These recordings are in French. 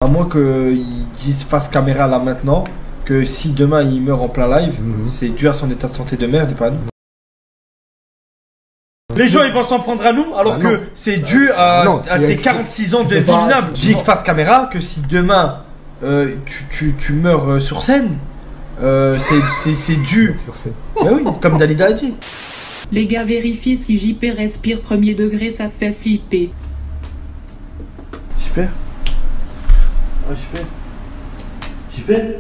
À moins qu'ils disent face caméra là maintenant que si demain il meurt en plein live, c'est dû à son état de santé de merde et pas à nous. Les gens ils vont s'en prendre à nous alors que c'est dû à tes 46 ans de vie minable. Dis face caméra que si demain tu meurs sur scène, c'est dû. Ben oui, comme Dalida a dit. Les gars, vérifiez si JP respire premier degré, ça fait flipper. Super. Ah, super.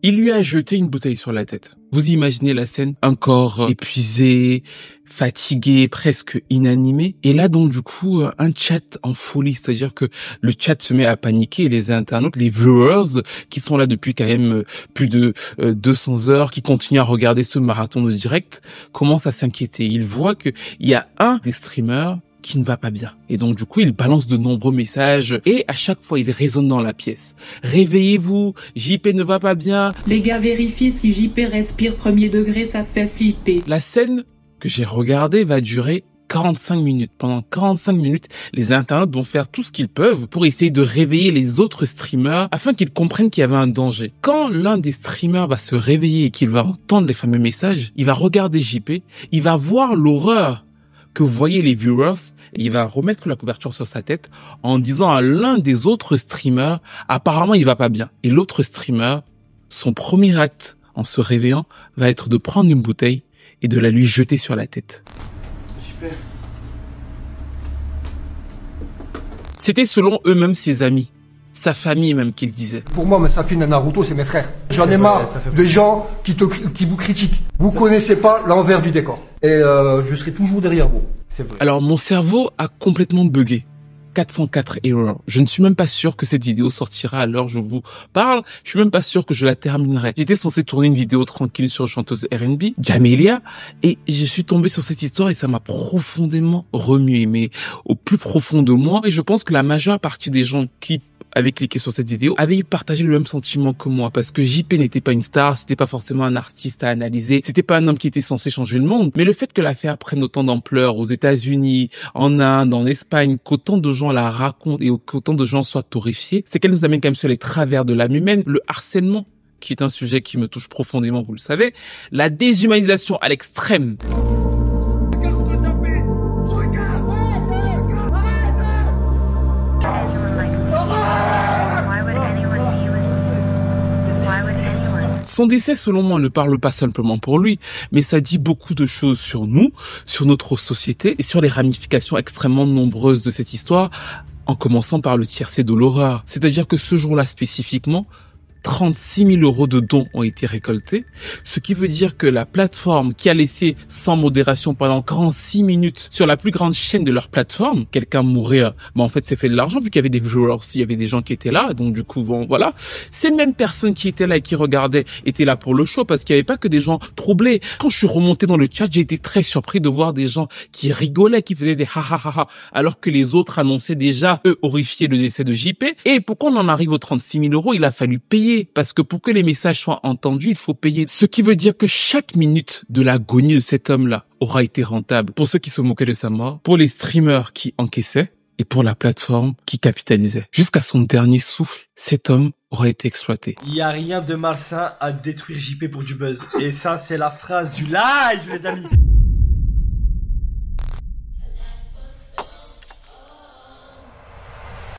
Il lui a jeté une bouteille sur la tête. Vous imaginez la scène? Un corps épuisé, fatigué, presque inanimé. Et là, donc, du coup, un chat en folie. C'est-à-dire que le chat se met à paniquer et les internautes, les viewers, qui sont là depuis quand même plus de 200 heures, qui continuent à regarder ce marathon de direct, commencent à s'inquiéter. Ils voient qu'il y a un des streamers qui ne va pas bien. Et donc, du coup, il balance de nombreux messages et à chaque fois, il résonne dans la pièce. Réveillez-vous, JP ne va pas bien. Les gars, vérifiez si JP respire premier degré, ça fait flipper. La scène que j'ai regardée va durer 45 minutes. Pendant 45 minutes, les internautes vont faire tout ce qu'ils peuvent pour essayer de réveiller les autres streamers afin qu'ils comprennent qu'il y avait un danger. Quand l'un des streamers va se réveiller et qu'il va entendre les fameux messages, il va regarder JP, il va voir l'horreur que vous voyez les viewers, et il va remettre la couverture sur sa tête en disant à l'un des autres streamers, apparemment il va pas bien. Et l'autre streamer, son premier acte en se réveillant, va être de prendre une bouteille et de la lui jeter sur la tête. Super. C'était selon eux-mêmes ses amis, sa famille même qu'ils disaient. Pour moi, Safin et Naruto, c'est mes frères. J'en ai marre des gens qui vous critiquent. Vous connaissez pas l'envers du décor. Et je serai toujours derrière vous. C'est vrai. Alors mon cerveau a complètement bugué. 404 errors. Je ne suis même pas sûr que cette vidéo sortira à l'heure où je vous parle. Je suis même pas sûr que je la terminerai. J'étais censé tourner une vidéo tranquille sur une chanteuse R&B, Jamelia, et je suis tombé sur cette histoire et ça m'a profondément remué, mais au plus profond de moi. Et je pense que la majeure partie des gens qui avaient cliqué sur cette vidéo avaient partagé le même sentiment que moi, parce que JP n'était pas une star, c'était pas forcément un artiste à analyser, c'était pas un homme qui était censé changer le monde, mais le fait que l'affaire prenne autant d'ampleur aux États-Unis, en Inde, en Espagne, qu'autant de gens la racontent et qu'autant de gens soient horrifiés, c'est qu'elle nous amène quand même sur les travers de l'âme humaine, le harcèlement, qui est un sujet qui me touche profondément, vous le savez, la déshumanisation à l'extrême. Son décès, selon moi, ne parle pas simplement pour lui, mais ça dit beaucoup de choses sur nous, sur notre société et sur les ramifications extrêmement nombreuses de cette histoire, en commençant par le tiercé de l'horreur. C'est-à-dire que ce jour-là spécifiquement, 36 000 € de dons ont été récoltés, ce qui veut dire que la plateforme qui a laissé sans modération pendant 46 minutes sur la plus grande chaîne de leur plateforme, quelqu'un mourir, en fait c'est fait de l'argent vu qu'il y avait des viewers, il y avait des gens qui étaient là, donc du coup bon voilà, ces mêmes personnes qui étaient là et qui regardaient étaient là pour le show parce qu'il n'y avait pas que des gens troublés. Quand je suis remonté dans le chat, j'ai été très surpris de voir des gens qui rigolaient, qui faisaient des ha ha ha ha, alors que les autres annonçaient déjà, eux, horrifiés le décès de JP. Et pourquoi on en arrive aux 36 000 €, il a fallu payer. Parce que pour que les messages soient entendus, il faut payer. Ce qui veut dire que chaque minute de l'agonie de cet homme-là aura été rentable pour ceux qui se moquaient de sa mort, pour les streamers qui encaissaient et pour la plateforme qui capitalisait. Jusqu'à son dernier souffle, cet homme aura été exploité. Il n'y a rien de malsain à détruire JP pour du buzz. Et ça, c'est la phrase du live, les amis.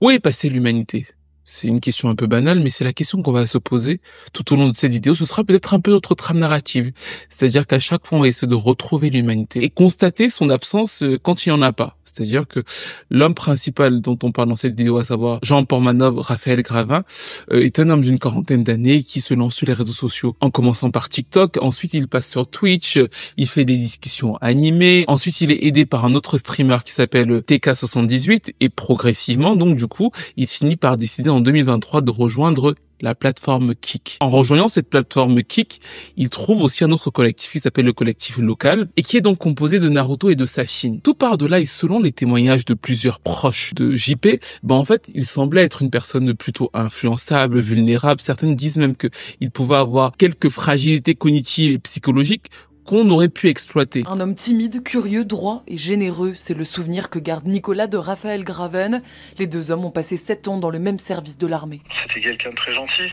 Où est passée l'humanité ? C'est une question un peu banale, mais c'est la question qu'on va se poser tout au long de cette vidéo. Ce sera peut-être un peu notre trame narrative. C'est-à-dire qu'à chaque fois, on va essayer de retrouver l'humanité et constater son absence quand il n'y en a pas. C'est-à-dire que l'homme principal dont on parle dans cette vidéo, à savoir Jean Portmanov, Raphaël Gravin, est un homme d'une quarantaine d'années qui se lance sur les réseaux sociaux. En commençant par TikTok, ensuite il passe sur Twitch, il fait des discussions animées, ensuite il est aidé par un autre streamer qui s'appelle TK78 et progressivement, donc du coup, il finit par décider en 2023 de rejoindre la plateforme Kik. En rejoignant cette plateforme Kik, il trouve aussi un autre collectif qui s'appelle le collectif Local et qui est donc composé de Naruto et de Safin. Tout part de là et selon les témoignages de plusieurs proches de JP, en fait, il semblait être une personne plutôt influençable, vulnérable. Certaines disent même qu'il pouvait avoir quelques fragilités cognitives et psychologiques qu'on aurait pu exploiter. Un homme timide, curieux, droit et généreux, c'est le souvenir que garde Nicolas de Raphaël Graven. Les deux hommes ont passé 7 ans dans le même service de l'armée. C'était quelqu'un de très gentil.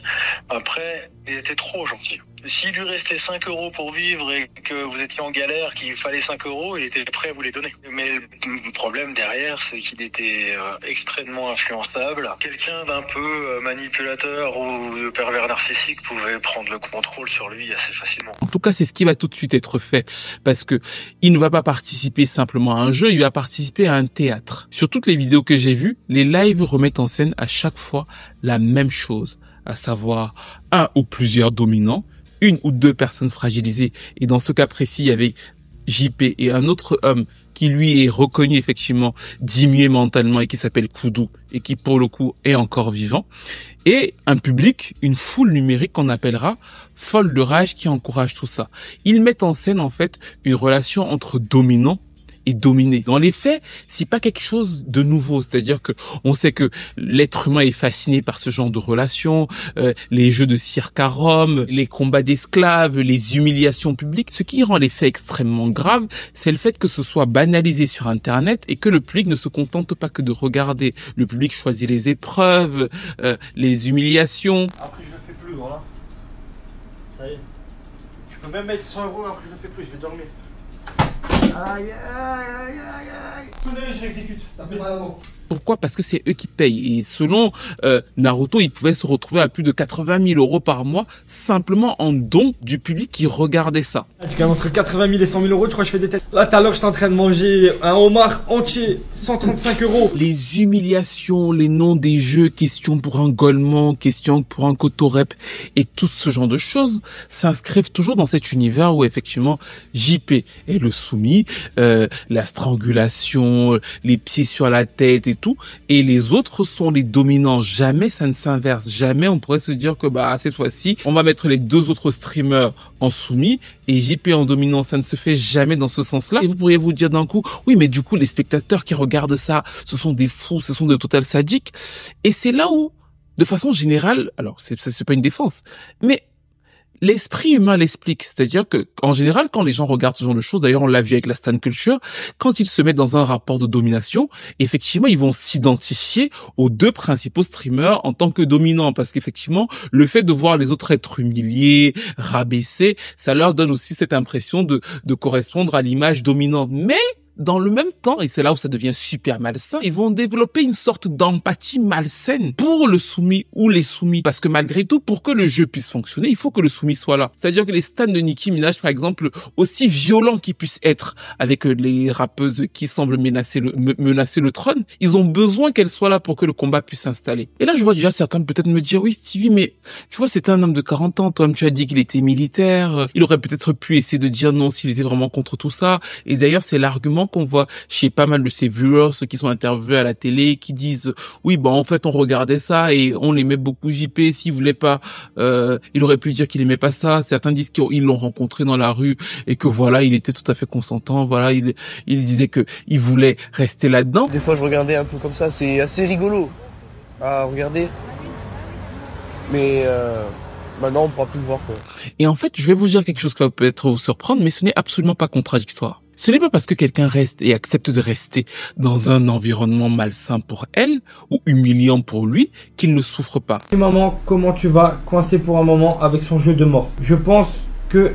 Après, il était trop gentil. S'il lui restait 5 € pour vivre et que vous étiez en galère, qu'il fallait 5 €, il était prêt à vous les donner. Mais le problème derrière, c'est qu'il était extrêmement influençable. Quelqu'un d'un peu manipulateur ou de pervers narcissique pouvait prendre le contrôle sur lui assez facilement. En tout cas, c'est ce qui va tout de suite être fait, parce que il ne va pas participer simplement à un jeu, il va participer à un théâtre. Sur toutes les vidéos que j'ai vues, les lives remettent en scène à chaque fois la même chose, à savoir un ou plusieurs dominants, une ou deux personnes fragilisées, et dans ce cas précis, il y avait JP et un autre homme qui lui est reconnu effectivement diminué mentalement et qui s'appelle Koudou et qui pour le coup est encore vivant, et un public, une foule numérique qu'on appellera folle de rage qui encourage tout ça. Ils mettent en scène en fait une relation entre dominants et dominé. Dans les faits, c'est pas quelque chose de nouveau. C'est-à-dire que on sait que l'être humain est fasciné par ce genre de relations, les jeux de cirque à Rome, les combats d'esclaves, les humiliations publiques. Ce qui rend les faits extrêmement graves, c'est le fait que ce soit banalisé sur Internet et que le public ne se contente pas que de regarder. Le public choisit les épreuves, les humiliations. Après, je le fais plus, voilà. Ça y est. Je peux même mettre 100 €, après je le fais plus, je vais dormir. Aïe, aïe, aïe, aïe, aïe. Tenez, je l'exécute. Ça fait mal à moi. Pourquoi? Parce que c'est eux qui payent. Et selon Naruto, il pouvait se retrouver à plus de 80 000 € par mois simplement en dons du public qui regardait ça. Je gagne entre 80 000 et 100 000 €, je crois que je fais des têtes. Là, tout à l'heure, j'étais en train de manger un homard entier, 135 €. Les humiliations, les noms des jeux, question pour un Golemon, question pour un Kotorep, et tout ce genre de choses s'inscrivent toujours dans cet univers où effectivement JP est le soumis, la strangulation, les pieds sur la tête et tout, et les autres sont les dominants. Jamais ça ne s'inverse, jamais on pourrait se dire que bah cette fois-ci on va mettre les deux autres streamers en soumis et JP en dominant. Ça ne se fait jamais dans ce sens-là. Et vous pourriez vous dire d'un coup, oui mais du coup les spectateurs qui regardent ça, ce sont des fous, ce sont des total sadiques. Et c'est là où, de façon générale, alors c'est pas une défense, mais l'esprit humain l'explique, c'est-à-dire que en général, quand les gens regardent ce genre de choses, d'ailleurs on l'a vu avec la stan culture, quand ils se mettent dans un rapport de domination, effectivement ils vont s'identifier aux deux principaux streamers en tant que dominants, parce qu'effectivement le fait de voir les autres être humiliés, rabaissés, ça leur donne aussi cette impression de correspondre à l'image dominante. Mais dans le même temps, et c'est là où ça devient super malsain, ils vont développer une sorte d'empathie malsaine pour le soumis ou les soumis. Parce que malgré tout, pour que le jeu puisse fonctionner, il faut que le soumis soit là. C'est-à-dire que les stans de Nicki Minaj, par exemple, aussi violents qu'ils puissent être avec les rappeuses qui semblent menacer le trône, ils ont besoin qu'elles soient là pour que le combat puisse s'installer. Et là, je vois déjà certains peut-être me dire, oui Stevie, mais tu vois, c'était un homme de 40 ans, toi-même tu as dit qu'il était militaire, il aurait peut-être pu essayer de dire non s'il était vraiment contre tout ça. Et d'ailleurs, c'est l'argument qu'on voit chez pas mal de ces viewers qui sont interviewés à la télé, qui disent oui bon en fait on regardait ça et on aimait beaucoup JP, s'il voulait pas il aurait pu dire qu'il aimait pas ça. Certains disent qu'ils l'ont rencontré dans la rue et que voilà il était tout à fait consentant, voilà il disait que il voulait rester là-dedans. Des fois je regardais un peu comme ça, c'est assez rigolo à regarder, mais maintenant on pourra plus le voir quoi. Et en fait je vais vous dire quelque chose qui va peut-être vous surprendre, mais ce n'est absolument pas contradictoire. Ce n'est pas parce que quelqu'un reste et accepte de rester dans un environnement malsain pour elle ou humiliant pour lui qu'il ne souffre pas. Maman, comment tu vas coincer pour un moment avec son jeu de mort? Je pense que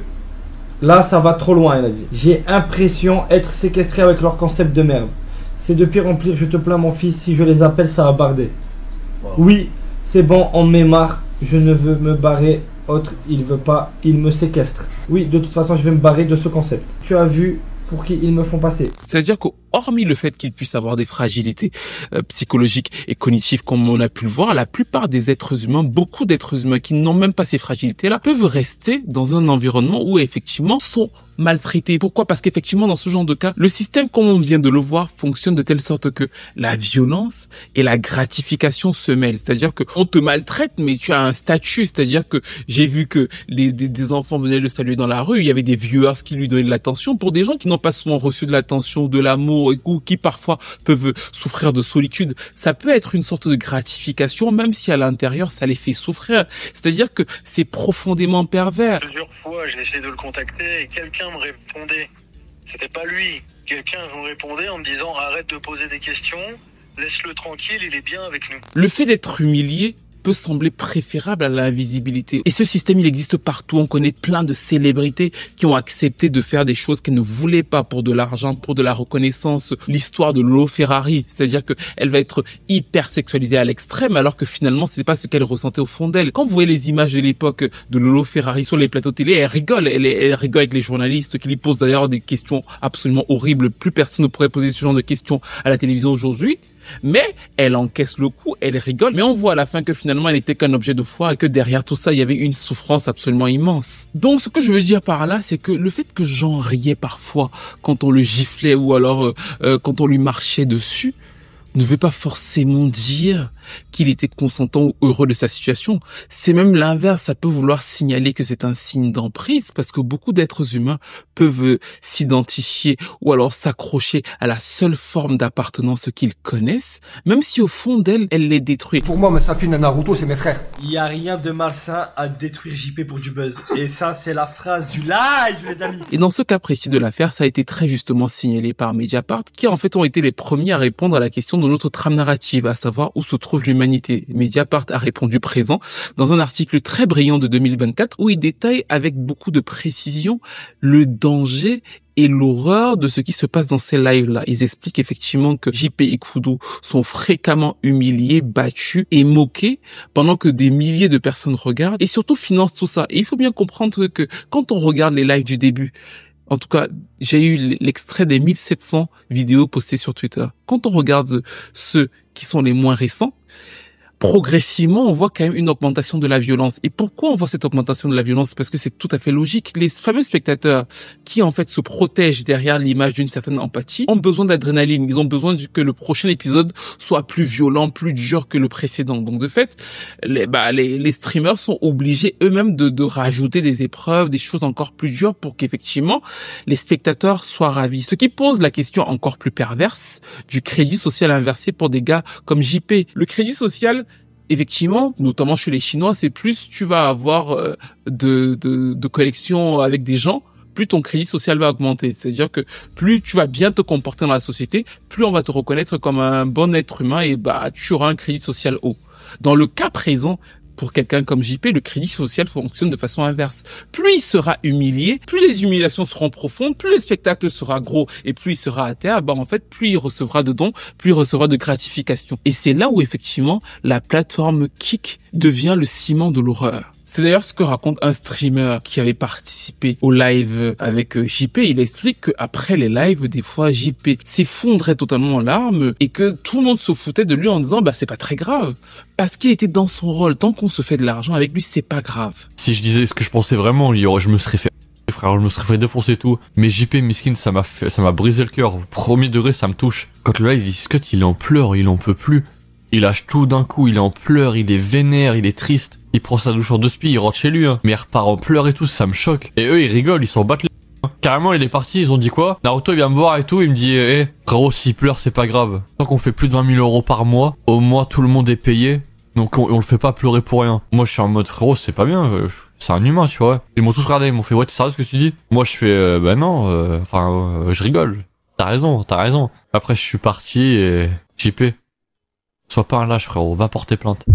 là ça va trop loin, elle a dit. J'ai l'impression être séquestré avec leur concept de merde. C'est de pire en pire, je te plains mon fils, si je les appelle ça va barder. Wow. Oui, c'est bon, on me marre, je ne veux me barrer, autre il veut pas, il me séquestre. Oui, de toute façon je vais me barrer de ce concept. Tu as vu pour qui ils me font passer. C'est-à-dire qu'hormis le fait qu'ils puissent avoir des fragilités psychologiques et cognitives comme on a pu le voir, la plupart des êtres humains, beaucoup d'êtres humains qui n'ont même pas ces fragilités-là, peuvent rester dans un environnement où effectivement sont maltraités. Pourquoi? Parce qu'effectivement dans ce genre de cas, le système comme on vient de le voir fonctionne de telle sorte que la violence et la gratification se mêlent. C'est-à-dire que on te maltraite mais tu as un statut, c'est-à-dire que j'ai vu que des enfants venaient le saluer dans la rue, il y avait des viewers qui lui donnaient de l'attention pour des gens qui n'ont pas souvent reçu de l'attention, de l'amour ou qui parfois peuvent souffrir de solitude. Ça peut être une sorte de gratification même si à l'intérieur ça les fait souffrir. C'est-à-dire que c'est profondément pervers. Plusieurs fois fois, j'ai essayé de le contacter et quelqu'un me répondait. C'était pas lui. Quelqu'un me répondait en me disant arrête de poser des questions, laisse-le tranquille, il est bien avec nous. Le fait d'être humilié peut sembler préférable à l'invisibilité. Et ce système, il existe partout. On connaît plein de célébrités qui ont accepté de faire des choses qu'elles ne voulaient pas pour de l'argent, pour de la reconnaissance. L'histoire de Lolo Ferrari, c'est-à-dire que elle va être hyper sexualisée à l'extrême, alors que finalement, c'est pas ce qu'elle ressentait au fond d'elle. Quand vous voyez les images de l'époque de Lolo Ferrari sur les plateaux télé, elle rigole. Elle rigole avec les journalistes qui lui posent d'ailleurs des questions absolument horribles. Plus personne ne pourrait poser ce genre de questions à la télévision aujourd'hui. Mais elle encaisse le coup, elle rigole, mais on voit à la fin que finalement elle n'était qu'un objet de foi et que derrière tout ça il y avait une souffrance absolument immense. Donc ce que je veux dire par là, c'est que le fait que Jean riait parfois quand on le giflait ou alors quand on lui marchait dessus, ne veut pas forcément dire qu'il était consentant ou heureux de sa situation. C'est même l'inverse, ça peut vouloir signaler que c'est un signe d'emprise parce que beaucoup d'êtres humains peuvent s'identifier ou alors s'accrocher à la seule forme d'appartenance qu'ils connaissent, même si au fond d'elle, elle les détruit. Pour moi, Safin et Naruto, c'est mes frères. Il n'y a rien de malsain à détruire JP pour du buzz. Et ça, c'est la phrase du live, les amis. Et dans ce cas précis de l'affaire, ça a été très justement signalé par Mediapart, qui en fait ont été les premiers à répondre à la question de notre trame narrative, à savoir où se trouve l'humanité. Mediapart a répondu présent dans un article très brillant de 2024 où il détaille avec beaucoup de précision le danger et l'horreur de ce qui se passe dans ces lives-là. Ils expliquent effectivement que JP et Kudo sont fréquemment humiliés, battus et moqués pendant que des milliers de personnes regardent et surtout financent tout ça. Et il faut bien comprendre que quand on regarde les lives du début, en tout cas, j'ai eu l'extrait des 1700 vidéos postées sur Twitter. Quand on regarde ceux qui sont les moins récents, progressivement, on voit quand même une augmentation de la violence. Et pourquoi on voit cette augmentation de la violence? Parce que c'est tout à fait logique. Les fameux spectateurs qui, en fait, se protègent derrière l'image d'une certaine empathie ont besoin d'adrénaline. Ils ont besoin que le prochain épisode soit plus violent, plus dur que le précédent. Donc, de fait, les streamers sont obligés eux-mêmes de rajouter des épreuves, des choses encore plus dures pour qu'effectivement, les spectateurs soient ravis. Ce qui pose la question encore plus perverse du crédit social inversé pour des gars comme JP. Le crédit social, effectivement, notamment chez les Chinois, c'est plus tu vas avoir de collections avec des gens, plus ton crédit social va augmenter. C'est-à-dire que plus tu vas bien te comporter dans la société, plus on va te reconnaître comme un bon être humain et tu auras un crédit social haut. Dans le cas présent, pour quelqu'un comme JP, le crédit social fonctionne de façon inverse. Plus il sera humilié, plus les humiliations seront profondes, plus le spectacle sera gros et plus il sera à terre, en fait, plus il recevra de dons, plus il recevra de gratification. Et c'est là où, effectivement, la plateforme Kick devient le ciment de l'horreur. C'est d'ailleurs ce que raconte un streamer qui avait participé au live avec JP. Il explique qu'après les lives, des fois, JP s'effondrait totalement en larmes et que tout le monde se foutait de lui en disant c'est pas très grave. Parce qu'il était dans son rôle. Tant qu'on se fait de l'argent avec lui, c'est pas grave. Si je disais ce que je pensais vraiment, je me serais fait... Frère, je me serais fait défoncer tout. Mais JP Miskin, ça m'a brisé le cœur. Au premier degré, ça me touche. Quand le live, il se cut, il en pleure, il en peut plus. Il lâche tout d'un coup, il est en pleurs, il est vénère, il est triste. Il prend sa douche en 2 spies, il rentre chez lui, mais il repart en pleurs et tout, ça me choque. Et eux, ils rigolent, ils s'en battent les... Carrément, il est parti, ils ont dit quoi? Naruto, il vient me voir et tout, il me dit, frérot, s'il pleure, c'est pas grave. Tant qu'on fait plus de 20 000 euros par mois, au moins tout le monde est payé, donc on le fait pas pleurer pour rien. Moi, je suis en mode, frérot, c'est pas bien, c'est un humain, tu vois. Ils m'ont tous regardé, ils m'ont fait, ouais, t'es sérieux ce que tu dis? Moi, je fais, non, je rigole. T'as raison. Après, je suis parti et... JP, sois pas un lâche, frérot, va porter plainte.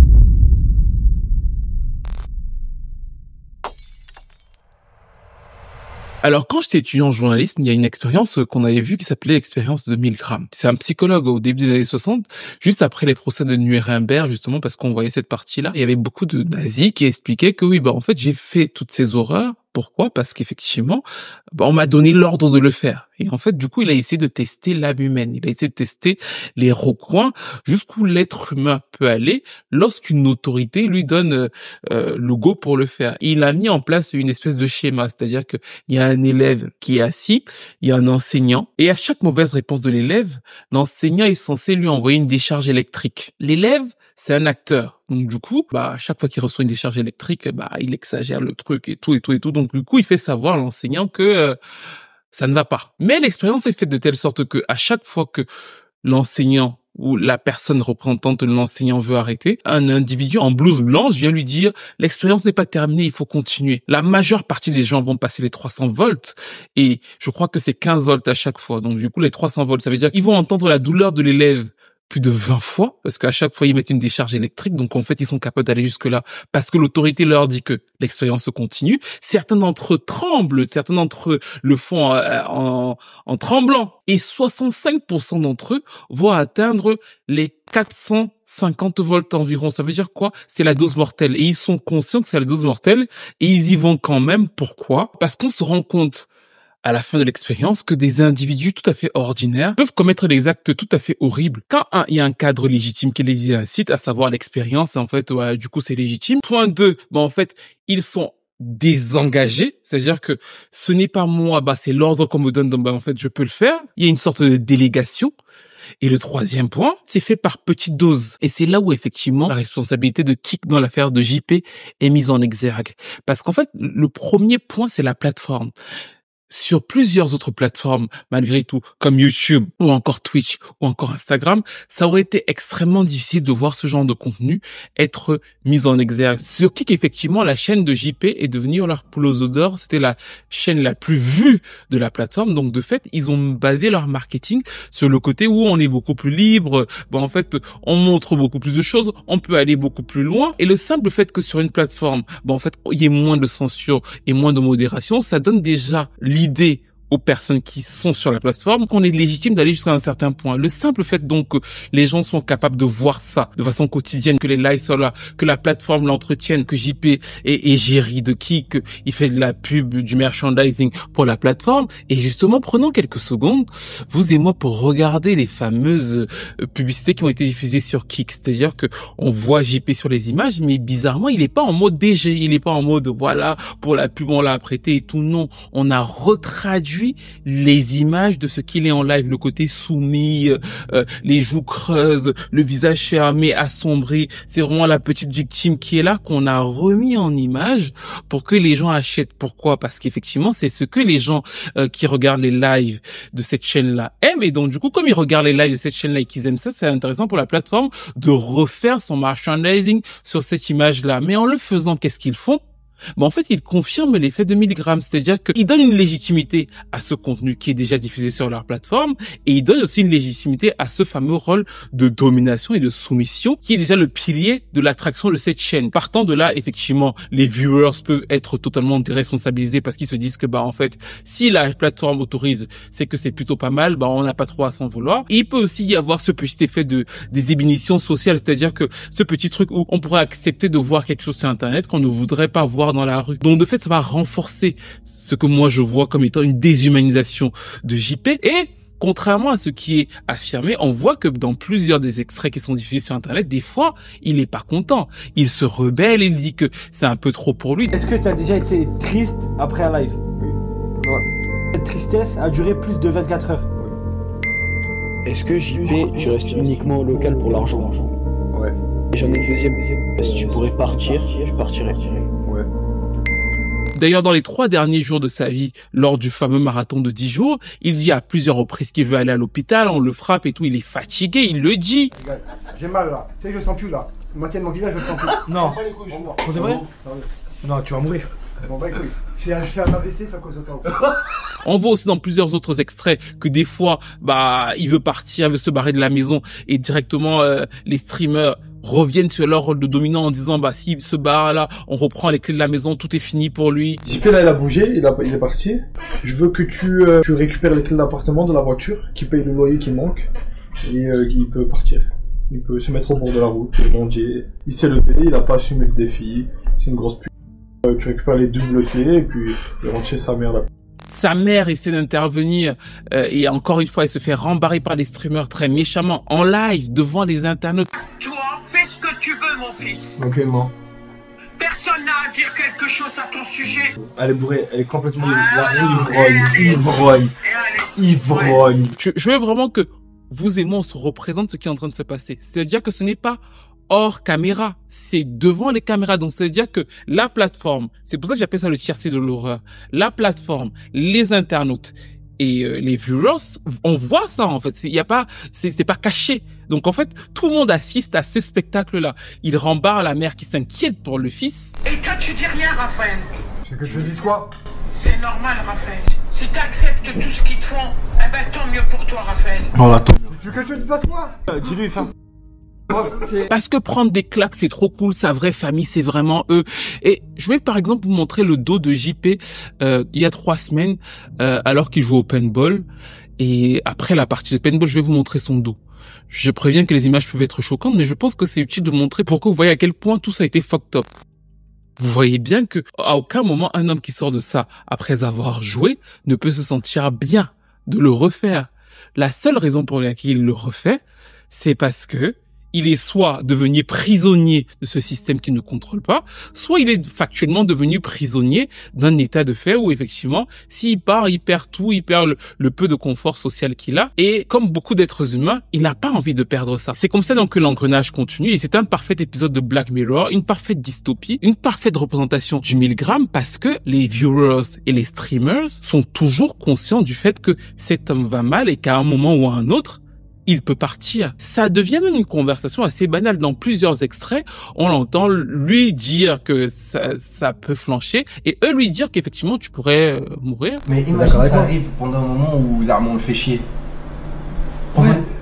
Alors, quand j'étais étudiant en journalisme, il y a une expérience qu'on avait vue qui s'appelait l'expérience de Milgram. C'est un psychologue au début des années 60, juste après les procès de Nuremberg, justement, parce qu'on voyait cette partie-là. Il y avait beaucoup de nazis qui expliquaient que oui, en fait, j'ai fait toutes ces horreurs. Pourquoi? Parce qu'effectivement, on m'a donné l'ordre de le faire. Et en fait, du coup, il a essayé de tester l'âme humaine. Il a essayé de tester les recoins jusqu'où l'être humain peut aller lorsqu'une autorité lui donne le go pour le faire. Il a mis en place une espèce de schéma, c'est-à-dire que il y a un élève qui est assis, il y a un enseignant, et à chaque mauvaise réponse de l'élève, l'enseignant est censé lui envoyer une décharge électrique. L'élève, c'est un acteur. Donc du coup, à chaque fois qu'il reçoit une décharge électrique, il exagère le truc et tout. Donc du coup, il fait savoir à l'enseignant que ça ne va pas. Mais l'expérience est faite de telle sorte que à chaque fois que l'enseignant où la personne représentante de l'enseignant veut arrêter, un individu en blouse blanche vient lui dire « L'expérience n'est pas terminée, il faut continuer ». La majeure partie des gens vont passer les 300 volts et je crois que c'est 15 volts à chaque fois. Donc du coup, les 300 volts, ça veut dire qu'ils vont entendre la douleur de l'élève plus de 20 fois, parce qu'à chaque fois, ils mettent une décharge électrique. Donc, en fait, ils sont capables d'aller jusque-là parce que l'autorité leur dit que l'expérience se continue. Certains d'entre eux tremblent, certains d'entre eux le font en tremblant. Et 65% d'entre eux vont atteindre les 450 volts environ. Ça veut dire quoi? C'est la dose mortelle. Et ils sont conscients que c'est la dose mortelle et ils y vont quand même. Pourquoi? Parce qu'on se rend compte à la fin de l'expérience que des individus tout à fait ordinaires peuvent commettre des actes tout à fait horribles. Quand il y a un cadre légitime qui les incite, à savoir l'expérience, en fait, ouais, du coup, c'est légitime. Point 2, en fait, ils sont désengagés, c'est-à-dire que ce n'est pas moi, c'est l'ordre qu'on me donne, donc en fait, je peux le faire. Il y a une sorte de délégation. Et le troisième point, c'est fait par petites doses. Et c'est là où, effectivement, la responsabilité de Kik dans l'affaire de JP est mise en exergue. Parce qu'en fait, le premier point, c'est la plateforme. Sur plusieurs autres plateformes, malgré tout, comme YouTube ou encore Twitch ou encore Instagram, ça aurait été extrêmement difficile de voir ce genre de contenu être mis en exergue. Sur Kik, effectivement, la chaîne de JP est devenue leur poule aux œufs d'or. C'était la chaîne la plus vue de la plateforme. Donc, de fait, ils ont basé leur marketing sur le côté où on est beaucoup plus libre. En fait, on montre beaucoup plus de choses. On peut aller beaucoup plus loin. Et le simple fait que sur une plateforme, en fait, il y ait moins de censure et moins de modération, ça donne déjà l'idée aux personnes qui sont sur la plateforme qu'on est légitime d'aller jusqu'à un certain point. Le simple fait donc que les gens sont capables de voir ça de façon quotidienne, que les lives soient là, que la plateforme l'entretienne, que JP est géré de Kik, il fait de la pub, du merchandising pour la plateforme. Et justement, prenons quelques secondes, vous et moi, pour regarder les fameuses publicités qui ont été diffusées sur Kik. C'est-à-dire que on voit JP sur les images, mais bizarrement, il est pas en mode DG, il est pas en mode voilà, pour la pub on l'a apprêté et tout. Non, on a retraduit les images de ce qu'il est en live, le côté soumis, les joues creuses, le visage fermé, assombri. C'est vraiment la petite victime qui est là qu'on a remis en image pour que les gens achètent. Pourquoi? Parce qu'effectivement, c'est ce que les gens qui regardent les lives de cette chaîne-là aiment. Et donc, du coup, comme ils regardent les lives de cette chaîne-là et qu'ils aiment ça, c'est intéressant pour la plateforme de refaire son merchandising sur cette image-là. Mais en le faisant, qu'est-ce qu'ils font? En fait, ils confirment l'effet de Milgram, c'est-à-dire qu'ils donnent une légitimité à ce contenu qui est déjà diffusé sur leur plateforme et ils donnent aussi une légitimité à ce fameux rôle de domination et de soumission qui est déjà le pilier de l'attraction de cette chaîne. Partant de là, effectivement, les viewers peuvent être totalement déresponsabilisés parce qu'ils se disent que, en fait, si la plateforme autorise, c'est que c'est plutôt pas mal, on n'a pas trop à s'en vouloir. Et il peut aussi y avoir ce petit effet des ébullitions sociales, c'est-à-dire que ce petit truc où on pourrait accepter de voir quelque chose sur Internet qu'on ne voudrait pas voir dans la rue. Donc de fait, ça va renforcer ce que moi je vois comme étant une déshumanisation de JP et contrairement à ce qui est affirmé, on voit que dans plusieurs des extraits qui sont diffusés sur Internet, des fois, il est pas content. Il se rebelle, il dit que c'est un peu trop pour lui. Est-ce que tu as déjà été triste après un live? Oui. Ouais. Cette tristesse a duré plus de 24 heures. Oui. Est-ce que JP, tu restes uniquement au local pour l'argent? Ouais. J'en ai une deuxième. Si tu pourrais partir, tu partirais. Ouais. D'ailleurs, dans les 3 derniers jours de sa vie, lors du fameux marathon de 10 jours, il dit à plusieurs reprises qu'il veut aller à l'hôpital, on le frappe et tout, il est fatigué, il le dit. J'ai mal là, tu sais, je le sens plus là. Maintenant mon visage, je le sens plus. Non. Pour de vrai? Non, tu vas mourir. Bon écoute, j'ai fait un AVC, ça cause aucun. On voit aussi dans plusieurs autres extraits que des fois, il veut partir, il veut se barrer de la maison et directement les streamers reviennent sur leur rôle de dominant en disant s'il se barre là, on reprend les clés de la maison, tout est fini pour lui. JP là il a bougé, il est parti. Je veux que tu récupères les clés de l'appartement, de la voiture, qui paye le loyer qui manque et il peut partir. Il peut se mettre au bord de la route, manger. Il s'est levé, il a pas assumé le défi, c'est une grosse pute. Tu récupères les doubles clés et puis il rentre chez sa mère là. Sa mère essaie d'intervenir et encore une fois, elle se fait rembarrer par les streamers très méchamment en live devant les internautes. Toi, fais ce que tu veux, mon fils. Ok, moi. Personne n'a à dire quelque chose à ton sujet. Elle est bourrée, elle est complètement ivrogne. Je veux vraiment que vous et moi, on se représente ce qui est en train de se passer. C'est-à-dire que ce n'est pas hors caméra, c'est devant les caméras. Donc, c'est-à-dire que la plateforme, c'est pour ça que j'appelle ça le tiercé de l'horreur. La plateforme, les internautes Et les viewers, on voit ça en fait. Il y a pas, c'est pas caché. Donc en fait, tout le monde assiste à ce spectacle-là. Il rembarre la mère qui s'inquiète pour le fils. Et toi, tu dis rien, Raphaël. C'est que je te dise quoi? C'est normal, Raphaël. Si t'acceptes tout ce qu'ils te font, eh ben tant mieux pour toi, Raphaël. On attend. Tu veux que je te fasse quoi? Dis-lui, enfin. Parce que prendre des claques, c'est trop cool, sa vraie famille, c'est vraiment eux. Et je vais par exemple vous montrer le dos de JP il y a 3 semaines, alors qu'il joue au paintball. Et après la partie de paintball, je vais vous montrer son dos. Je préviens que les images peuvent être choquantes, mais je pense que c'est utile de montrer pour que vous voyez à quel point tout ça a été fucked up. Vous voyez bien que à aucun moment un homme qui sort de ça après avoir joué ne peut se sentir bien de le refaire. La seule raison pour laquelle il le refait, c'est parce que il est soit devenu prisonnier de ce système qui ne contrôle pas, soit il est factuellement devenu prisonnier d'un état de fait où effectivement, s'il part, il perd tout, il perd le peu de confort social qu'il a. Et comme beaucoup d'êtres humains, il n'a pas envie de perdre ça. C'est comme ça donc que l'engrenage continue et c'est un parfait épisode de Black Mirror, une parfaite dystopie, une parfaite représentation du 1000 grammes parce que les viewers et les streamers sont toujours conscients du fait que cet homme va mal et qu'à un moment ou à un autre, il peut partir. Ça devient même une conversation assez banale. Dans plusieurs extraits, on l'entend lui dire que ça peut flancher et eux lui dire qu'effectivement tu pourrais mourir. Mais imagine ça arrive pendant un moment où Zarmon le fait chier.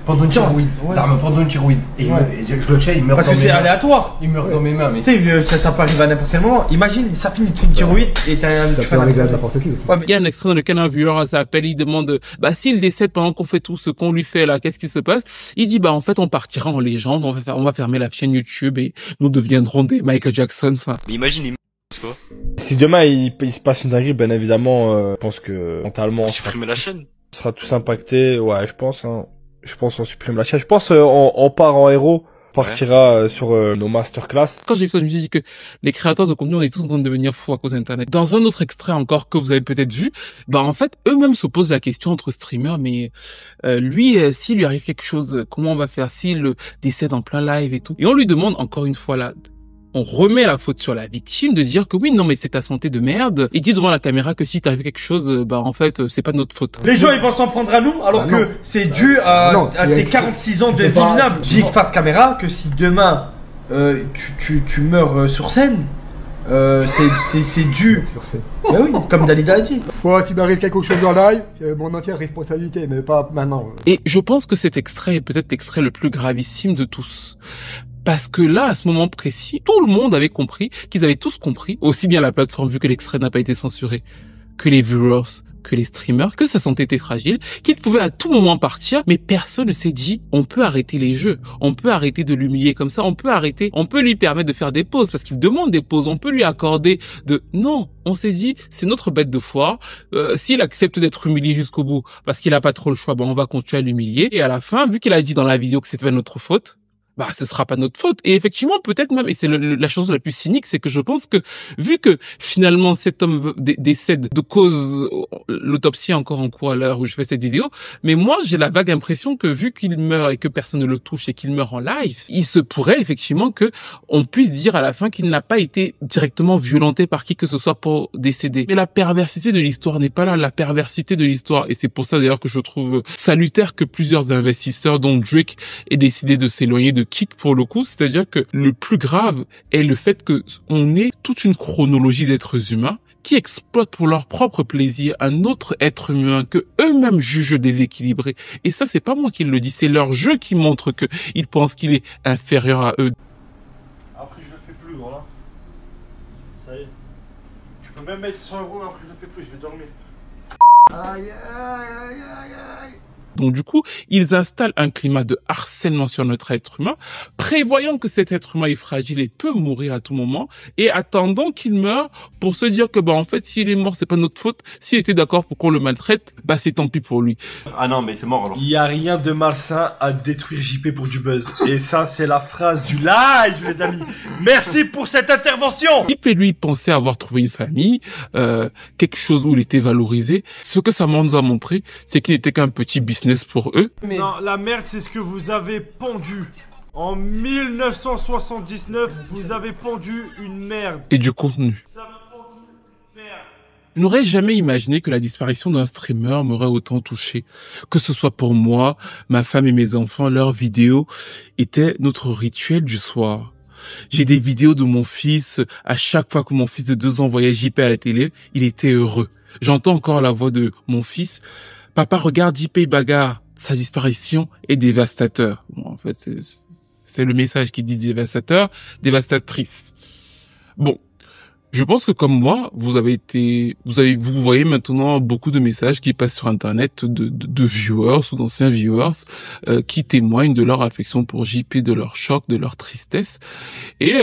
Pendant une tiroïde. Pendant une tiroïde. Et je le sais, il meurt. Parce que c'est aléatoire. Il meurt dans mes mains. Mais tu sais, ça peut arriver à n'importe quel moment. Imagine, ça finit une tiroïde et t'as ça peut arriver à n'importe qui aussi. Il y a un extrait dans lequel un viewer s'appelle, il demande, s'il décède pendant qu'on fait tout ce qu'on lui fait là, qu'est-ce qui se passe? Il dit, en fait, on partira en légende, on va fermer la chaîne YouTube et nous deviendrons des Michael Jackson, Mais imagine, quoi. Si demain il se passe une dinguerie, bien évidemment, je pense que mentalement on supprimer la chaîne. Sera tous impactés, ouais, je pense, hein. Je pense on supprime la chaîne. Je pense on part en héros, on partira sur nos masterclass. Quand j'ai vu ça, je me suis dit que les créateurs de contenu, on est tous en train de devenir fous à cause d'Internet. Dans un autre extrait encore que vous avez peut-être vu, en fait, eux-mêmes se posent la question entre streamers, mais lui, s'il lui arrive quelque chose, comment on va faire s'il décède en plein live et tout. Et on lui demande encore une fois là, on remet la faute sur la victime de dire que oui, non, mais c'est ta santé de merde. Et dit devant la caméra que si t'arrive quelque chose, en fait, c'est pas de notre faute. Les gens, ils vont s'en prendre à nous, alors que c'est dû à tes 46 ans de vie minable. Dis face caméra que si demain, tu meurs sur scène, c'est dû. Ben oui, comme Dalida a dit. S'il m'arrive quelque chose en live, c'est mon entière responsabilité, mais pas maintenant. Et je pense que cet extrait est peut-être l'extrait le plus gravissime de tous. Parce que là, à ce moment précis, tout le monde avait compris, qu'ils avaient tous compris, aussi bien la plateforme, vu que l'extrait n'a pas été censuré, que les viewers, que les streamers, que sa santé était fragile, qu'il pouvait à tout moment partir, mais personne ne s'est dit, on peut arrêter les jeux, on peut arrêter de l'humilier comme ça, on peut lui permettre de faire des pauses, parce qu'il demande des pauses, on peut lui accorder non, on s'est dit, c'est notre bête de foire, s'il accepte d'être humilié jusqu'au bout, parce qu'il a pas trop le choix, on va continuer à l'humilier, et à la fin, vu qu'il a dit dans la vidéo que c'était pas notre faute, ce sera pas notre faute. Et effectivement, peut-être même, et c'est la chose la plus cynique, c'est que je pense que, vu que finalement cet homme décède de cause, l'autopsie est encore en cours à l'heure où je fais cette vidéo, mais moi, j'ai la vague impression que vu qu'il meurt et que personne ne le touche et qu'il meurt en live, il se pourrait effectivement que on puisse dire à la fin qu'il n'a pas été directement violenté par qui que ce soit pour décéder. Mais la perversité de l'histoire n'est pas là, la perversité de l'histoire, et c'est pour ça d'ailleurs que je trouve salutaire que plusieurs investisseurs, dont Drake, aient décidé de s'éloigner de Kick pour le coup, c'est-à-dire que le plus grave est le fait que on ait toute une chronologie d'êtres humains qui exploitent pour leur propre plaisir un autre être humain que eux-mêmes jugent déséquilibré. Et ça, c'est pas moi qui le dis, c'est leur jeu qui montre que ils pensent qu'il est inférieur à eux. Après, je le fais plus, voilà. Ça y est. Je peux même mettre 100 €, après je le fais plus, je vais dormir. Aïe, aïe, aïe, aïe, aïe. Donc du coup, ils installent un climat de harcèlement sur notre être humain, prévoyant que cet être humain est fragile et peut mourir à tout moment, et attendant qu'il meure pour se dire que en fait, s'il est mort, c'est pas notre faute. S'il était d'accord pour qu'on le maltraite, c'est tant pis pour lui. Ah non, mais c'est mort alors. Il y a rien de malsain à détruire JP pour du buzz. Et ça, c'est la phrase du live, les amis. Merci pour cette intervention. JP, lui, pensait avoir trouvé une famille, quelque chose où il était valorisé. Ce que ça nous a montré, c'est qu'il n'était qu'un petit business pour eux. Non, la merde, c'est ce que vous avez pendu. En 1979, vous avez pendu une merde. Et du contenu. Je n'aurais jamais imaginé que la disparition d'un streamer m'aurait autant touché. Que ce soit pour moi, ma femme et mes enfants, leurs vidéos étaient notre rituel du soir. J'ai des vidéos de mon fils. À chaque fois que mon fils de 2 ans voyait JP à la télé, il était heureux. J'entends encore la voix de mon fils. Papa, regarde JP bagarre. Sa disparition est dévastateur. Bon, en fait, c'est le message qui dit dévastateur, dévastatrice. Bon. Je pense que comme moi, vous voyez maintenant beaucoup de messages qui passent sur Internet de viewers ou d'anciens viewers qui témoignent de leur affection pour JP, de leur choc, de leur tristesse. Et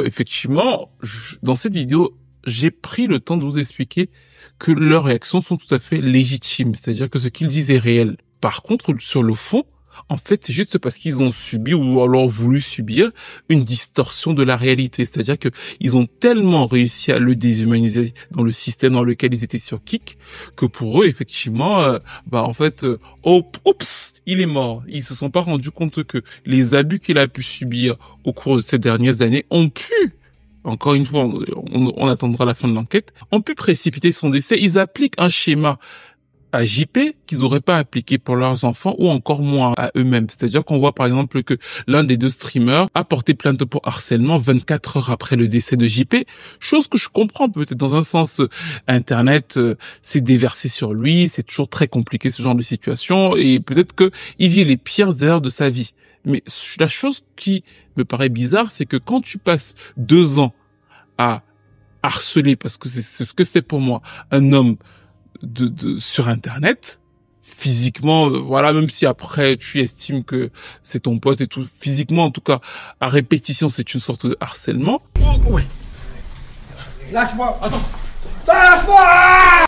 effectivement, dans cette vidéo, j'ai pris le temps de vous expliquer que leurs réactions sont tout à fait légitimes, c'est-à-dire que ce qu'ils disent est réel. Par contre, sur le fond, en fait, c'est juste parce qu'ils ont subi ou alors voulu subir une distorsion de la réalité. C'est-à-dire que ils ont tellement réussi à le déshumaniser dans le système dans lequel ils étaient sur Kik que pour eux, effectivement, oups, il est mort. Ils se sont pas rendus compte que les abus qu'il a pu subir au cours de ces dernières années ont pu, encore une fois, on attendra la fin de l'enquête, ont pu précipiter son décès. Ils appliquent un schéma à JP qu'ils n'auraient pas appliqué pour leurs enfants ou encore moins à eux-mêmes. C'est-à-dire qu'on voit par exemple que l'un des 2 streamers a porté plainte pour harcèlement 24 heures après le décès de JP, chose que je comprends peut-être dans un sens. Internet s'est déversé sur lui, c'est toujours très compliqué ce genre de situation et peut-être que il vit les pires heures de sa vie. Mais la chose qui me paraît bizarre, c'est que quand tu passes 2 ans à harceler, parce que c'est ce que c'est pour moi, un homme sur Internet, physiquement, voilà, même si après tu estimes que c'est ton pote et tout, physiquement en tout cas, à répétition, c'est une sorte de harcèlement. Ouais. Lâche-moi, attends. Lâche-moi!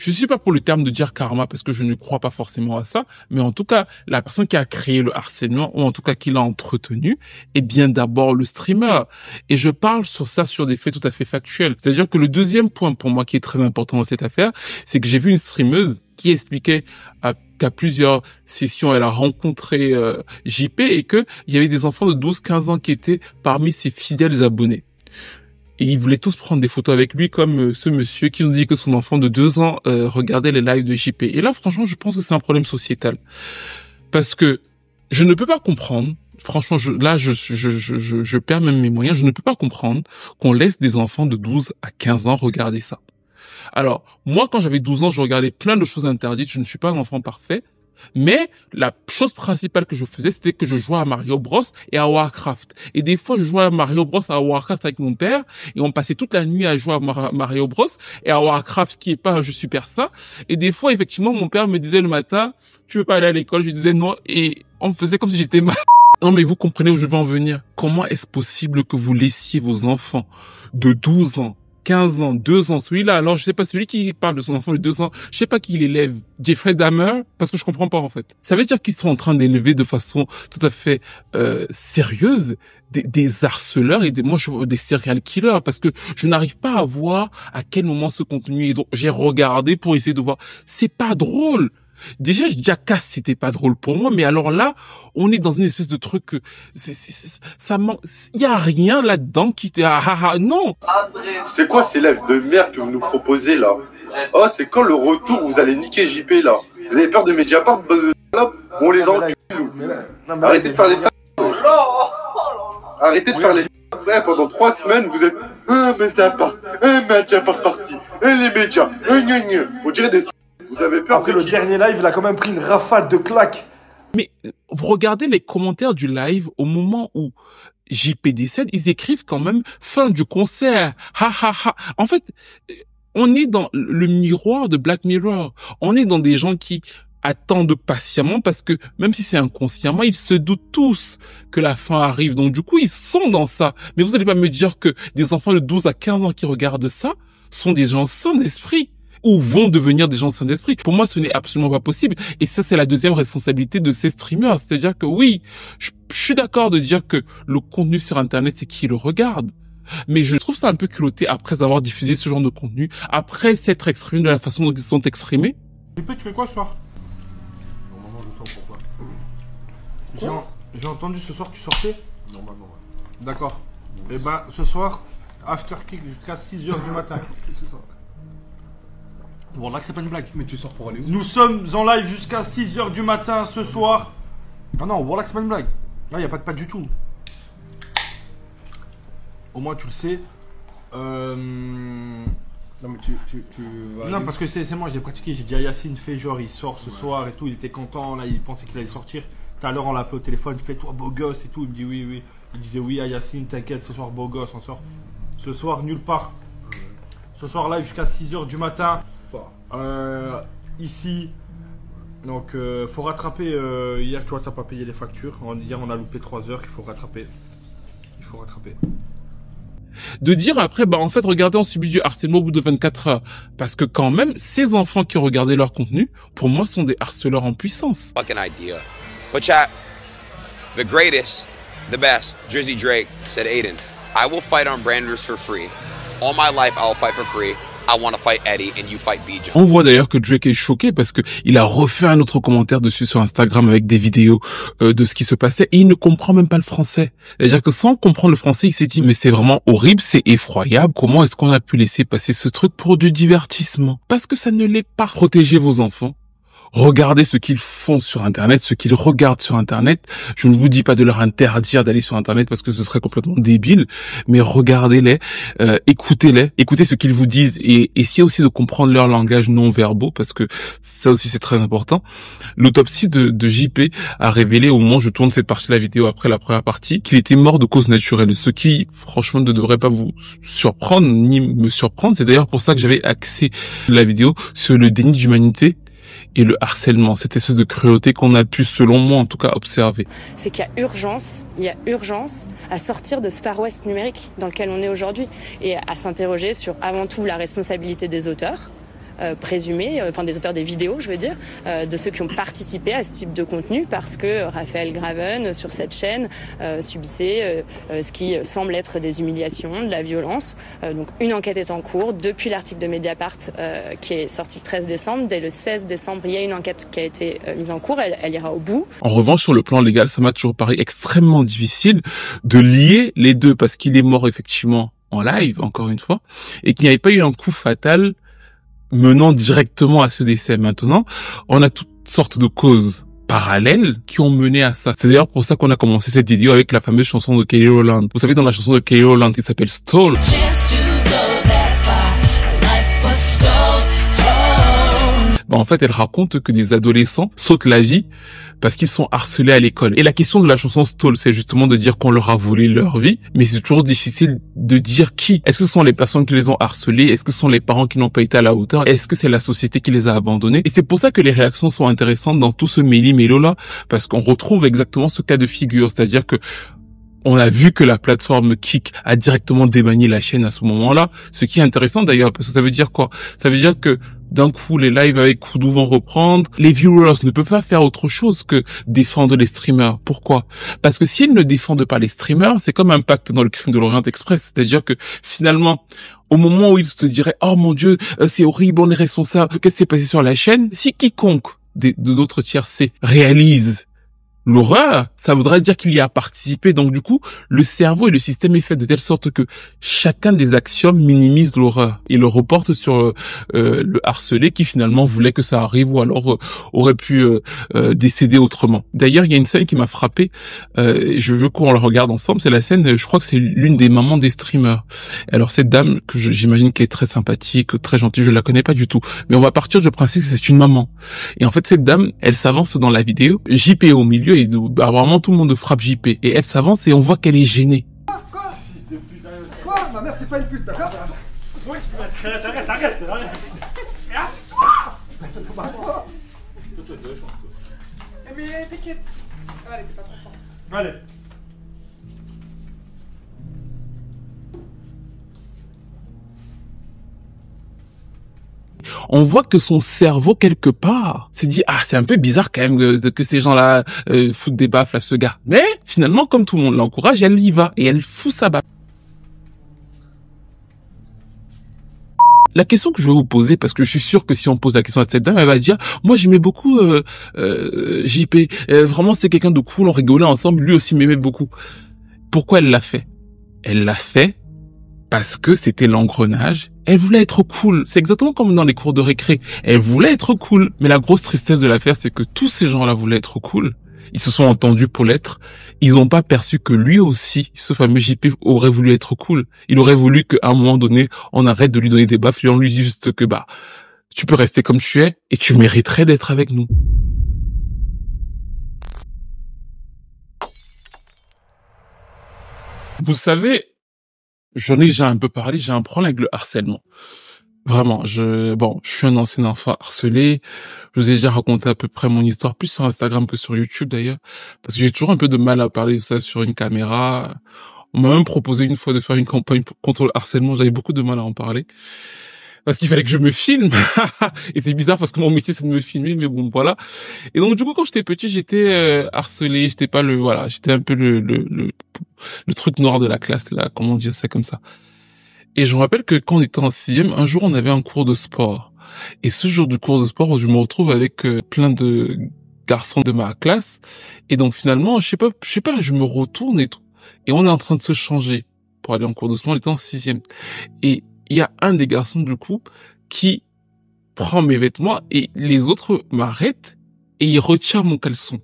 Je suis pas pour le terme de dire karma parce que je ne crois pas forcément à ça, mais en tout cas, la personne qui a créé le harcèlement, ou en tout cas qui l'a entretenu, est bien d'abord le streamer. Et je parle sur des faits tout à fait factuels. C'est-à-dire que le deuxième point pour moi qui est très important dans cette affaire, c'est que j'ai vu une streameuse qui expliquait qu'à plusieurs sessions, elle a rencontré JP et que il y avait des enfants de 12-15 ans qui étaient parmi ses fidèles abonnés. Et ils voulaient tous prendre des photos avec lui, comme ce monsieur qui nous dit que son enfant de 2 ans regardait les lives de JP. Et là, franchement, je pense que c'est un problème sociétal. Parce que je ne peux pas comprendre, franchement, je perds même mes moyens, je ne peux pas comprendre qu'on laisse des enfants de 12 à 15 ans regarder ça. Alors, moi, quand j'avais 12 ans, je regardais plein de choses interdites, je ne suis pas un enfant parfait. Mais la chose principale que je faisais, c'était que je jouais à Mario Bros et à Warcraft. Et des fois, je jouais à Mario Bros et à Warcraft avec mon père, et on passait toute la nuit à jouer à Mario Bros et à Warcraft, qui est pas un jeu super sain. Et des fois, effectivement, mon père me disait le matin, tu veux pas aller à l'école? Je disais non, et on faisait comme si j'étais mal. Non, mais vous comprenez où je veux en venir. Comment est-ce possible que vous laissiez vos enfants de 12 ans, 15 ans, 2 ans, celui-là, alors je sais pas, celui qui parle de son enfant de 2 ans, je sais pas qui l'élève, Jeffrey Dahmer, parce que je comprends pas en fait. Ça veut dire qu'ils sont en train d'élever de façon tout à fait sérieuse des harceleurs et des serial killers, parce que je n'arrive pas à voir à quel moment ce contenu est. Donc j'ai regardé pour essayer de voir, c'est pas drôle. Déjà, Jackass, c'était pas drôle pour moi, mais alors là, on est dans une espèce de truc que il y a rien là-dedans qui non. C'est quoi ces lives de merde que vous nous proposez là? Oh, c'est quand le retour vous allez niquer JP là? Vous avez peur de Mediapart? On les encule nous. Arrêtez de faire les salles. Arrêtez de faire les salles. Ouais, pendant 3 semaines, vous êtes Mediapart parti, les médias, on dirait des. Vous avez peur. Après le dernier live, il a quand même pris une rafale de claques. Mais vous regardez les commentaires du live au moment où JP décède, ils écrivent quand même fin du concert. En fait, on est dans le miroir de Black Mirror. On est dans des gens qui attendent patiemment parce que même si c'est inconsciemment, ils se doutent tous que la fin arrive. Donc du coup, ils sont dans ça. Mais vous n'allez pas me dire que des enfants de 12 à 15 ans qui regardent ça sont des gens sains d'esprit, ou vont devenir des gens sains d'esprit. Pour moi, ce n'est absolument pas possible. Et ça, c'est la deuxième responsabilité de ces streamers. C'est-à-dire que oui, je suis d'accord de dire que le contenu sur Internet, c'est qui le regarde. Mais je trouve ça un peu culotté après avoir diffusé ce genre de contenu, après s'être exprimé de la façon dont ils sont exprimés. Tu fais quoi ce soir? Normalement, je sors pourquoi? J'ai entendu ce soir tu sortais? Normalement, ouais. D'accord. Et bah, ce soir, after kick jusqu'à 6h du matin. Bon, là, c'est pas une blague. Mais tu sors pour aller où? Nous sommes en live jusqu'à 6h du matin ce soir. Ah non, voilà que c'est pas une blague. Là, il n'y a pas de pâte du tout. Au moins, tu le sais. Non, mais tu vas Non, aller parce que c'est moi, j'ai pratiqué. J'ai dit à Yacine, fait genre, il sort ce soir et tout. Il était content. Là, il pensait qu'il allait sortir. Tout à l'heure, on l'a appelé au téléphone. Il fait, toi, beau gosse et tout. Il me dit oui, oui. Il disait oui à Yacine, t'inquiète, ce soir, beau gosse, on sort. Ce soir, nulle part. Ce soir, live jusqu'à 6h du matin. Ici. Donc, faut rattraper. Hier, tu vois, t'as pas payé les factures. Hier, on a loupé 3 heures. Il faut rattraper. Il faut rattraper. De dire après, bah en fait, regardez, on subit du harcèlement au bout de 24 heures. Parce que quand même, ces enfants qui regardaient leur contenu, pour moi, sont des harceleurs en puissance. Fucking idea. But chat, the greatest, the best, Drizzy Drake said, Aiden, I will fight on Branders for free. All my life, I will fight for free. I want to fight Eddie and you fight BJ. On voit d'ailleurs que Drake est choqué parce que il a refait un autre commentaire dessus sur Instagram avec des vidéos de ce qui se passait et il ne comprend même pas le français. C'est-à-dire que sans comprendre le français, il s'est dit mais c'est vraiment horrible, c'est effroyable. Comment est-ce qu'on a pu laisser passer ce truc pour du divertissement? Parce que ça ne l'est pas. Protégez vos enfants. Regardez ce qu'ils font sur Internet, ce qu'ils regardent sur Internet. Je ne vous dis pas de leur interdire d'aller sur Internet parce que ce serait complètement débile, mais regardez-les, écoutez-les, écoutez ce qu'ils vous disent et essayez aussi de comprendre leur langage non-verbaux parce que ça aussi c'est très important. L'autopsie de JP a révélé, au moment où je tourne cette partie de la vidéo après la première partie, qu'il était mort de cause naturelle, ce qui franchement ne devrait pas vous surprendre ni me surprendre. C'est d'ailleurs pour ça que j'avais axé la vidéo sur le déni d'humanité et le harcèlement, cette espèce de cruauté qu'on a pu, selon moi en tout cas, observer. C'est qu'il y a urgence à sortir de ce Far West numérique dans lequel on est aujourd'hui et à s'interroger sur avant tout la responsabilité des auteurs présumés, enfin des auteurs des vidéos, je veux dire, de ceux qui ont participé à ce type de contenu parce que Raphaël Graven, sur cette chaîne, subissait ce qui semble être des humiliations, de la violence. Donc une enquête est en cours depuis l'article de Mediapart qui est sorti le 13 décembre. Dès le 16 décembre, il y a une enquête qui a été mise en cours, elle ira au bout. En revanche, sur le plan légal, ça m'a toujours paru extrêmement difficile de lier les deux parce qu'il est mort effectivement en live, encore une fois, et qu'il n'y avait pas eu un coup fatal menant directement à ce décès. Maintenant, on a toutes sortes de causes parallèles qui ont mené à ça. C'est d'ailleurs pour ça qu'on a commencé cette vidéo avec la fameuse chanson de Kelly Rowland. Vous savez, dans la chanson de Kelly Rowland qui s'appelle Stole, en fait, elle raconte que des adolescents sautent la vie parce qu'ils sont harcelés à l'école. Et la question de la chanson Stole, c'est justement de dire qu'on leur a volé leur vie, mais c'est toujours difficile de dire qui. Est-ce que ce sont les personnes qui les ont harcelés? Est-ce que ce sont les parents qui n'ont pas été à la hauteur? Est-ce que c'est la société qui les a abandonnés? Et c'est pour ça que les réactions sont intéressantes dans tout ce méli-mélo-là, parce qu'on retrouve exactement ce cas de figure, c'est-à-dire que on a vu que la plateforme Kik a directement débanni la chaîne à ce moment-là, ce qui est intéressant d'ailleurs, parce que ça veut dire quoi? Ça veut dire que d'un coup, les lives avec Koudou vont reprendre. Les viewers ne peuvent pas faire autre chose que défendre les streamers. Pourquoi? Parce que s'ils ne défendent pas les streamers, c'est comme un pacte dans le crime de l'Orient Express. C'est-à-dire que finalement, au moment où ils se diraient « Oh mon Dieu, c'est horrible, on est responsable, qu'est-ce qui s'est passé sur la chaîne ?» Si quiconque d'autres tiercés réalise l'horreur, ça voudrait dire qu'il y a participé. Donc du coup, le cerveau et le système est fait de telle sorte que chacun des axiomes minimise l'horreur et le reporte sur le harcelé qui finalement voulait que ça arrive ou alors aurait pu décéder autrement. D'ailleurs, il y a une scène qui m'a frappé. Je veux qu'on la regarde ensemble. C'est la scène, je crois que c'est l'une des mamans des streamers. Alors cette dame que j'imagine qu'elle est très sympathique, très gentille, je la connais pas du tout, mais on va partir du principe que c'est une maman. Et en fait, cette dame, elle s'avance dans la vidéo. JP est au milieu. Et vraiment tout le monde frappe JP et elle s'avance et on voit qu'elle est gênée. Quoi? Ma mère c'est pas une pute, d'accord? Arrête. Mais assieds-toi! Mais t'inquiète. Allez, t'es pas trop fort. Allez. On voit que son cerveau, quelque part, s'est dit « Ah, c'est un peu bizarre quand même que ces gens-là foutent des baffes à ce gars. » Mais finalement, comme tout le monde l'encourage, elle y va et elle fout sa baffe. La question que je vais vous poser, parce que je suis sûr que si on pose la question à cette dame, elle va dire « Moi, j'aimais beaucoup JP. Vraiment, c'était quelqu'un de cool, on rigolait ensemble. Lui aussi m'aimait beaucoup. » Pourquoi elle l'a fait? Elle l'a fait parce que c'était l'engrenage Elle voulait être cool. C'est exactement comme dans les cours de récré. Elle voulait être cool. Mais la grosse tristesse de l'affaire, c'est que tous ces gens-là voulaient être cool. Ils se sont entendus pour l'être. Ils n'ont pas perçu que lui aussi, ce fameux JP, aurait voulu être cool. Il aurait voulu qu'à un moment donné, on arrête de lui donner des baffes et on lui dise juste que, tu peux rester comme tu es et tu mériterais d'être avec nous. Vous savez, j'en ai déjà un peu parlé, j'ai un problème avec le harcèlement. Vraiment, je suis un ancien enfant harcelé. Je vous ai déjà raconté à peu près mon histoire, plus sur Instagram que sur YouTube d'ailleurs, parce que j'ai toujours un peu de mal à parler de ça sur une caméra. On m'a même proposé une fois de faire une campagne contre le harcèlement, j'avais beaucoup de mal à en parler. Parce qu'il fallait que je me filme. Et c'est bizarre parce que mon métier c'est de me filmer, mais bon, voilà. Et donc, du coup, quand j'étais petit, j'étais harcelé, j'étais pas j'étais un peu le truc noir de la classe, là, comment dire ça comme ça. Et je me rappelle que quand on était en 6e, un jour, on avait un cours de sport. Et ce jour du cours de sport, je me retrouve avec plein de garçons de ma classe. Et donc, finalement, je sais pas, je me retourne et tout. Et on est en train de se changer pour aller en cours de sport. On était en 6e. Et il y a un des garçons, du coup, qui prend mes vêtements et les autres m'arrêtent et il retire mon caleçon.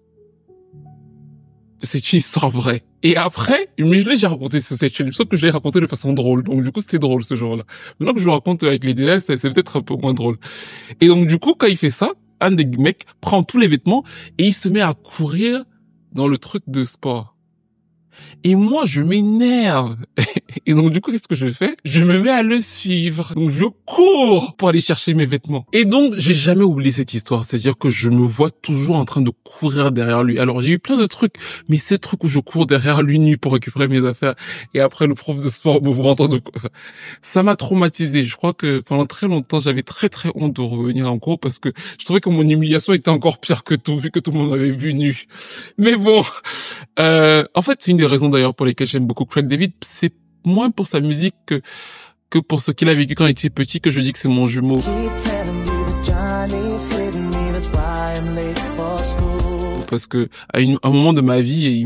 C'est une histoire vraie. Et après, mais je l'ai déjà raconté cette chaîne, sauf que je l'ai raconté de façon drôle. Donc du coup, c'était drôle ce jour-là. Maintenant que je le raconte avec les détails, c'est peut-être un peu moins drôle. Et donc du coup, quand il fait ça, un des mecs prend tous les vêtements et il se met à courir dans le truc de sport. Et moi, je m'énerve. Et donc, du coup, qu'est-ce que je fais? Je me mets à le suivre. Donc, je cours pour aller chercher mes vêtements. Et donc, j'ai jamais oublié cette histoire. C'est-à-dire que je me vois toujours en train de courir derrière lui. Alors, j'ai eu plein de trucs. Mais ce truc où je cours derrière lui nu pour récupérer mes affaires. Et après, le prof de sport me voit en train de... Enfin, ça m'a traumatisé. Je crois que pendant très longtemps, j'avais très très honte de revenir en cours parce que je trouvais que mon humiliation était encore pire que tout, vu que tout le monde m'avait vu nu. Mais bon, en fait, c'est une des raisons d'ailleurs pour lesquelles j'aime beaucoup Craig David, c'est moins pour sa musique que pour ce qu'il a vécu quand il était petit que je dis que c'est mon jumeau. Parce que à un moment de ma vie,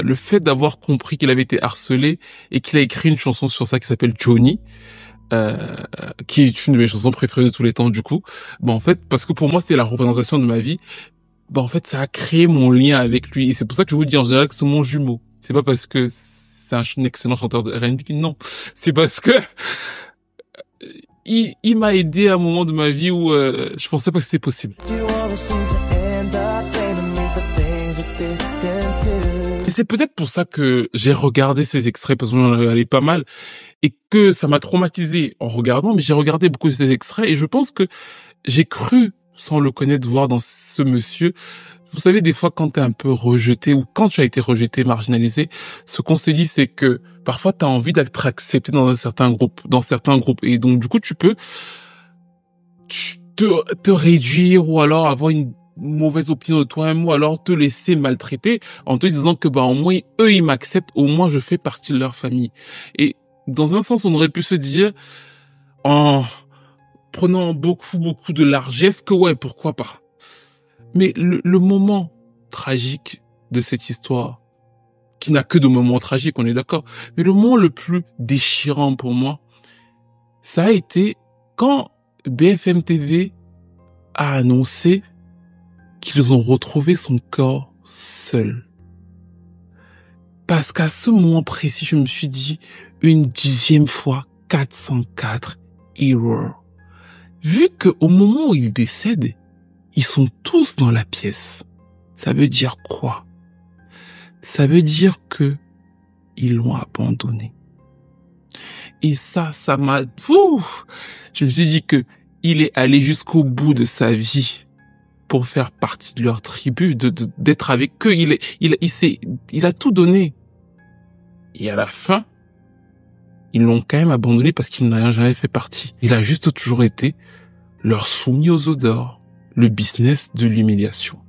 le fait d'avoir compris qu'il avait été harcelé et qu'il a écrit une chanson sur ça qui s'appelle Johnny, qui est une de mes chansons préférées de tous les temps du coup, en fait, parce que pour moi c'était la représentation de ma vie, en fait ça a créé mon lien avec lui et c'est pour ça que je vous dis en général que c'est mon jumeau. C'est pas parce que c'est un excellent chanteur de R&B, non. C'est parce que il m'a aidé à un moment de ma vie où je pensais pas que c'était possible. Et c'est peut-être pour ça que j'ai regardé ces extraits, parce que j'en avais pas mal, et que ça m'a traumatisé en regardant, mais j'ai regardé beaucoup de ces extraits, et je pense que j'ai cru, sans le connaître, voir dans ce monsieur. Vous savez, des fois, quand t'es un peu rejeté, ou quand tu as été rejeté, marginalisé, ce qu'on se dit, c'est que parfois t'as envie d'être accepté dans certains groupes, et donc du coup, tu peux te réduire, ou alors avoir une mauvaise opinion de toi-même, ou alors te laisser maltraiter, en te disant que au moins, eux, ils m'acceptent, au moins je fais partie de leur famille. Et dans un sens, on aurait pu se dire, en prenant beaucoup de largesse, que ouais, pourquoi pas. Mais le moment tragique de cette histoire, qui n'a que de moments tragiques, on est d'accord, mais le moment le plus déchirant pour moi, ça a été quand BFM TV a annoncé qu'ils ont retrouvé son corps seul. Parce qu'à ce moment précis, je me suis dit, une 10e fois, 404 error. Vu qu'au moment où il décède, ils sont tous dans la pièce. Ça veut dire quoi? Ça veut dire que ils l'ont abandonné. Et ça m'a... Je me suis dit que il est allé jusqu'au bout de sa vie pour faire partie de leur tribu, d'être avec eux. Il a tout donné. Et à la fin, ils l'ont quand même abandonné parce qu'il n'a jamais fait partie. Il a juste toujours été leur soumis aux odeurs. Le business de l'humiliation.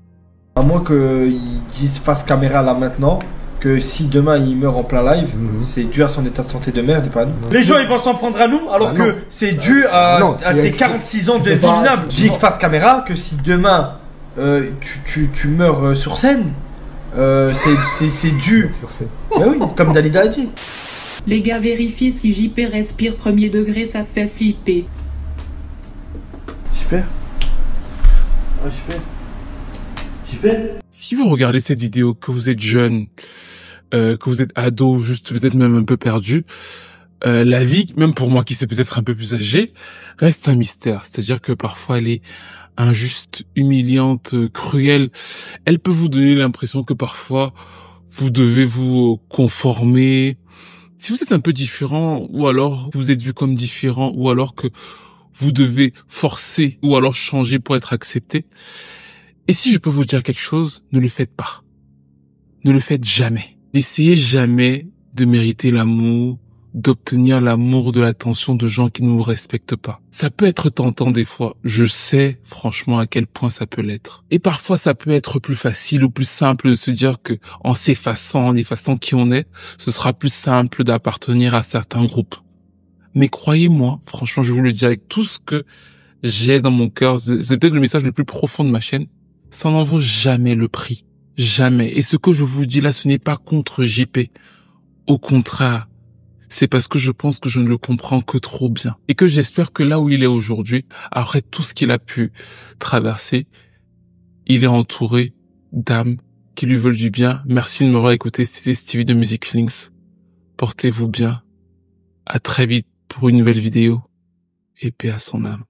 À moins qu'ils disent face caméra là maintenant que si demain il meurt en plein live, c'est dû à son état de santé de merde et pas à nous. Les gens ils vont s'en prendre à nous alors que c'est dû à tes 46 ans de vie minable. Dis face caméra que si demain tu meurs sur scène, c'est dû. Ben oui, comme Dalida a dit. Les gars, vérifiez si JP respire premier degré, ça fait flipper. JP? Oh, JP? JP? Si vous regardez cette vidéo, que vous êtes jeune, que vous êtes ado, juste peut-être même un peu perdu, la vie, même pour moi qui sais peut-être un peu plus âgé, reste un mystère. C'est-à-dire que parfois elle est injuste, humiliante, cruelle. Elle peut vous donner l'impression que parfois vous devez vous conformer. Si vous êtes un peu différent, ou alors vous êtes vu comme différent, ou alors que vous devez forcer, ou alors changer pour être accepté. Et si je peux vous dire quelque chose, ne le faites pas. Ne le faites jamais. N'essayez jamais de mériter l'amour, d'obtenir l'amour, de l'attention de gens qui ne vous respectent pas. Ça peut être tentant des fois. Je sais franchement à quel point ça peut l'être. Et parfois ça peut être plus facile ou plus simple de se dire que en s'effaçant, en effaçant qui on est, ce sera plus simple d'appartenir à certains groupes. Mais croyez-moi, franchement, je vous le dis avec tout ce que j'ai dans mon cœur, c'est peut-être le message le plus profond de ma chaîne, ça n'en vaut jamais le prix. Jamais. Et ce que je vous dis là, ce n'est pas contre JP. Au contraire, c'est parce que je pense que je ne le comprends que trop bien. Et que j'espère que là où il est aujourd'hui, après tout ce qu'il a pu traverser, il est entouré d'âmes qui lui veulent du bien. Merci de m'avoir écouté. C'était Stevie de Music Feelings. Portez-vous bien. À très vite pour une nouvelle vidéo. Et paix à son âme.